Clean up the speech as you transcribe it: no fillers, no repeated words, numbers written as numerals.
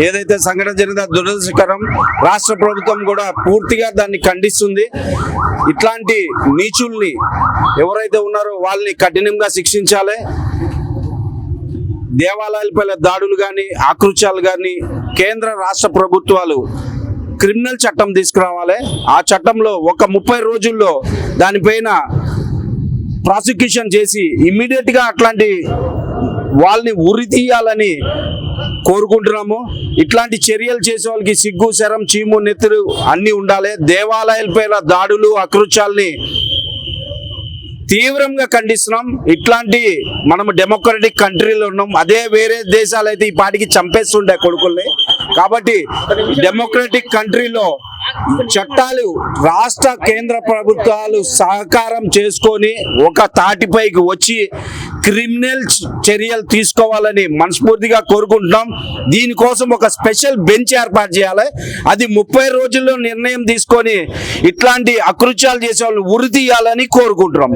ఏదైతే సంఘటన జరిగిందో దురదృష్టకరం. రాష్ట్ర ప్రభుత్వం కూడా పూర్తిగా దాన్ని ఖండిస్తుంది. ఇట్లాంటి నీచుల్ని ఎవరైతే ఉన్నారో వాళ్ళని కఠినంగా శిక్షించాలి. దేవాలయాలపై దాడులు కానీ ఆకృత్యాలు కానీ కేంద్ర రాష్ట్ర ప్రభుత్వాలు క్రిమినల్ చట్టం తీసుకురావాలి. ఆ చట్టంలో ఒక 30 రోజుల్లో దానిపైన ప్రాసిక్యూషన్ చేసి ఇమ్మీడియట్గా అట్లాంటి వాళ్ళని ఉరి తీయాలని కోరుకుంటున్నాము. ఇట్లాంటి చర్యలు చేసే వాళ్ళకి సిగ్గు, శరం, చీము, నెత్తురు అన్నీ ఉండాలి. దేవాలయాలపై దాడులు అకృత్యాల్ని తీవ్రంగా ఖండిస్తున్నాం. ఇట్లాంటి మనం డెమోక్రటిక్ కంట్రీలో ఉన్నాం. అదే వేరే దేశాలు అయితే ఈ పాటికి చంపేస్తుండే కొడుకుల్ని. కాబట్టి డెమోక్రటిక్ కంట్రీలో చట్టాలు రాష్ట్ర కేంద్ర ప్రభుత్వాలు సహకారం చేసుకొని ఒక తాటిపైకి వచ్చి క్రిమినల్ చర్యలు తీసుకోవాలని మనస్ఫూర్తిగా కోరుకుంటున్నాం. దీనికోసం ఒక స్పెషల్ బెంచ్ ఏర్పాటు చేయాలి. అది 30 రోజుల్లో నిర్ణయం తీసుకొని ఇట్లాంటి అకృత్యాలు చేసే వాళ్ళని ఉరి తీయాలని కోరుకుంటున్నాం.